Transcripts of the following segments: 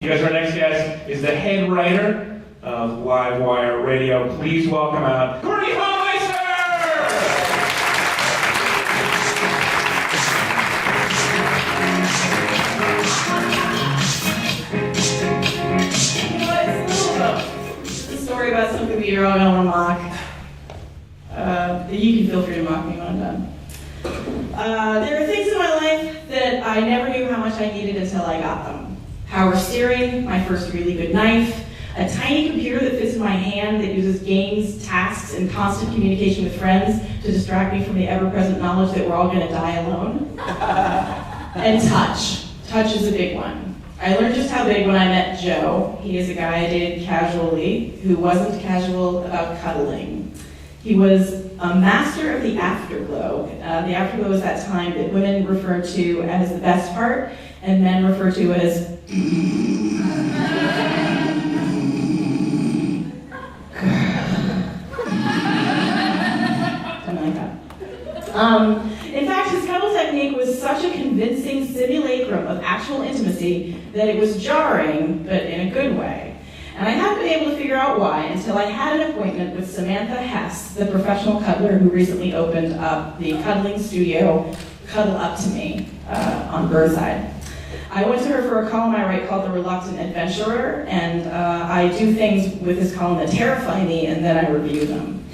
Because our next guest is the head writer of Live Wire Radio. Please welcome out Courtenay Hameister! It's a story about something that you're all going to mock. You can feel free to mock me when I'm done. There are things in my life that I never knew how much I needed until I got them. Power steering, my first really good knife, a tiny computer that fits in my hand that uses games, tasks, and constant communication with friends to distract me from the ever-present knowledge that we're all going to die alone. And touch. Touch is a big one. I learned just how big when I met Joe. He is a guy I dated casually who wasn't casual about cuddling. He was a master of the afterglow. The afterglow is that time that women refer to as the best part and men refer to as something like that. In fact, his cuddle technique was such a convincing simulacrum of actual intimacy that it was jarring, but in a good way. And I haven't been able to figure out why until I had an appointment with Samantha Hess, the professional cuddler who recently opened up the cuddling studio, Cuddle Up to Me, on Burnside. I went to her for a column I write called The Reluctant Adventurer, and I do things with this column that terrify me, and then I review them.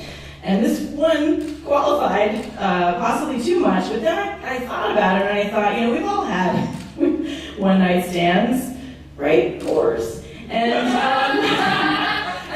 And this one qualified, possibly too much, but then I thought about it, and I thought, we've all had one-night stands, right? Of course. And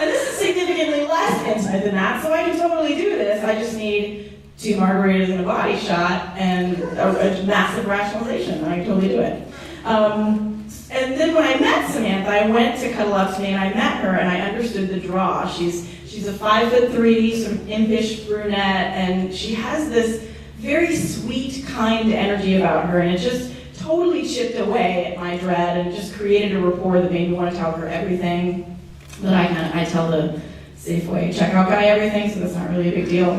this is significantly less intimate than that, so I can totally do this. I just need 2 margaritas and a body shot and a massive rationalization, and I can totally do it. And then when I met Samantha, I went to Cuddle Up to Me, and I met her, and I understood the draw. She's a 5'3", sort of impish brunette, and she has this very sweet, kind energy about her, and it just totally chipped away at my dread and just created a rapport that made me want to tell her everything that I tell the Safeway checkout guy everything, so that's not really a big deal.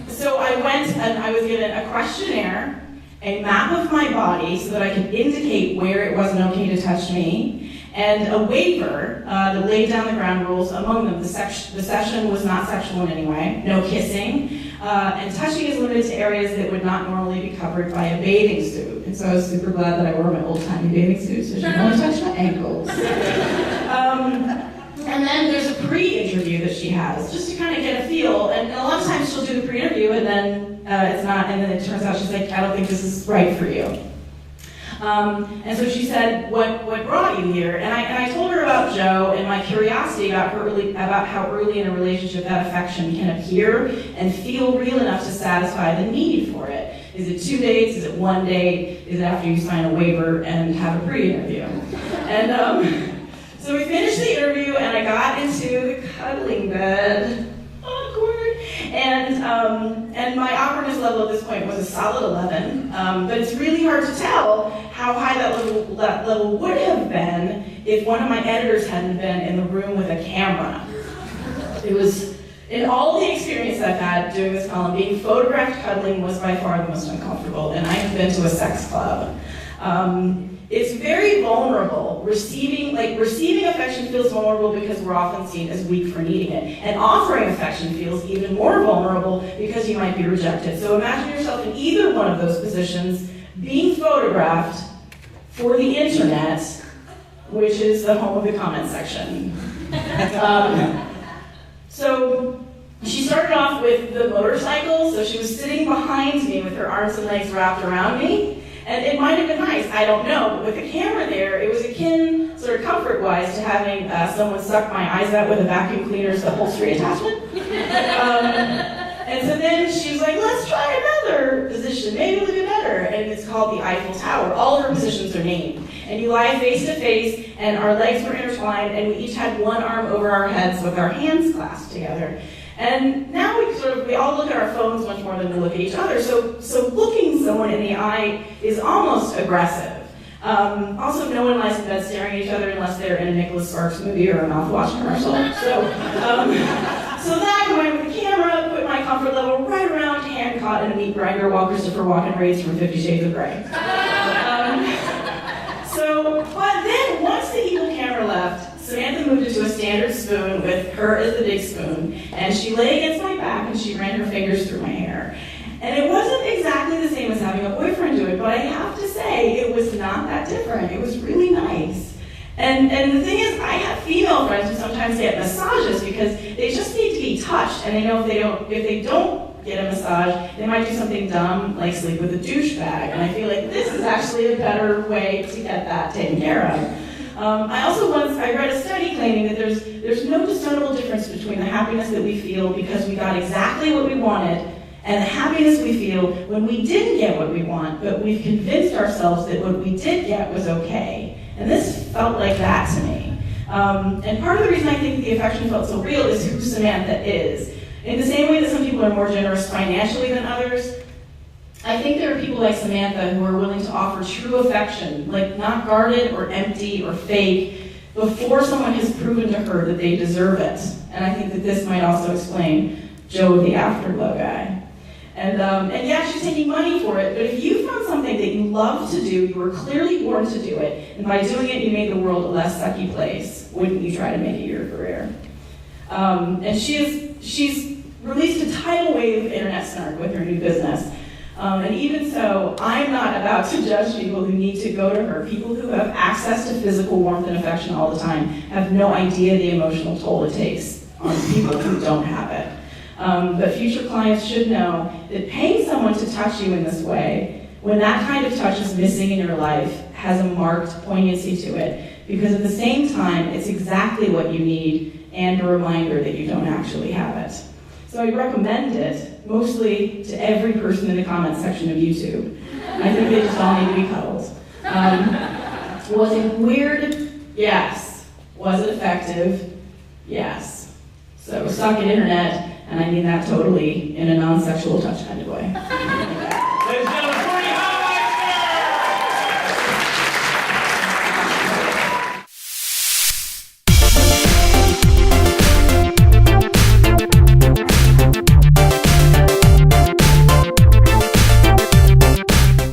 So I went and I was given a questionnaire, a map of my body so that I could indicate where it wasn't okay to touch me, and a waiver that laid down the ground rules. Among them, the session was not sexual in any way, no kissing, and touching is limited to areas that would not normally be covered by a bathing suit. And so I was super glad that I wore my old-timey bathing suit, so she could only touch my ankles. And then there's a pre-interview that she has, just to kind of get a feel. And a lot of times she'll do the pre-interview, and then it's not, and then it turns out she's like, I don't think this is right for you. And so she said, what brought you here? And I told her about Joe and my curiosity about how early in a relationship that affection can appear and feel real enough to satisfy the need for it. Is it 2 dates? Is it 1 date? Is it after you sign a waiver and have a pre-interview? And so we finished the interview, and I got into the cuddling bed. Awkward. And my awkwardness level at this point was a solid 11, but it's really hard to tell how high that level would have been if one of my editors hadn't been in the room with a camera. It was, in all the experience I've had doing this column, being photographed cuddling was by far the most uncomfortable, and I have been to a sex club. It's very vulnerable. Receiving affection feels vulnerable because we're often seen as weak for needing it. And offering affection feels even more vulnerable because you might be rejected. So imagine yourself in either one of those positions, being photographed for the internet, which is the home of the comment section. So she started off with the motorcycle, so she was sitting behind me with her arms and legs wrapped around me. And it might have been nice, I don't know, but with the camera there, it was akin, sort of comfort-wise, to having someone suck my eyes out with a vacuum cleaner's upholstery attachment. And so then she was like, let's try another position, maybe it'll be better. And it's called the Eiffel Tower. All of her positions are named. And you lie face to face, and our legs were intertwined, and we each had one arm over our heads with our hands clasped together. And now we all look at our phones much more than we look at each other. So looking someone in the eye is almost aggressive. Also, no one lies in bed staring at each other unless they're in a Nicholas Sparks movie or a mouthwash commercial. So that combined with the camera put my comfort level right around hand caught in a meat grinder while Christopher Walken reads from 50 Shades of Grey. But then once Samantha moved it to a standard spoon with her as the big spoon, and she lay against my back and she ran her fingers through my hair. And it wasn't exactly the same as having a boyfriend do it, but I have to say it was not that different. It was really nice. And the thing is, I have female friends who sometimes get massages because they just need to be touched, and they know if they don't get a massage, they might do something dumb like sleep with a douchebag. And I feel like this is actually a better way to get that taken care of. I read a study claiming that there's no discernible difference between the happiness that we feel because we got exactly what we wanted and the happiness we feel when we didn't get what we want, but we've convinced ourselves that what we did get was okay. And this felt like that to me. And part of the reason I think the affection felt so real is who Samantha is. In the same way that some people are more generous financially than others, I think there are people like Samantha who are willing to offer true affection, like not guarded or empty or fake, before someone has proven to her that they deserve it. And I think that this might also explain Joe, the afterglow guy. And yeah, she's taking money for it, but if you found something that you love to do, you were clearly born to do it, and by doing it you made the world a less sucky place, wouldn't you try to make it your career? And she's released a tidal wave of internet snark with her new business. And even so, I'm not about to judge people who need to go to her. People who have access to physical warmth and affection all the time have no idea the emotional toll it takes on people who don't have it. But future clients should know that paying someone to touch you in this way, when that kind of touch is missing in your life, has a marked poignancy to it, because at the same time, it's exactly what you need and a reminder that you don't actually have it. So I recommend it, mostly to every person in the comments section of YouTube. I think they just all need to be cuddled. Was it weird? Yes. Was it effective? Yes. So suck it, internet, and I mean that totally in a non-sexual touch kind of way.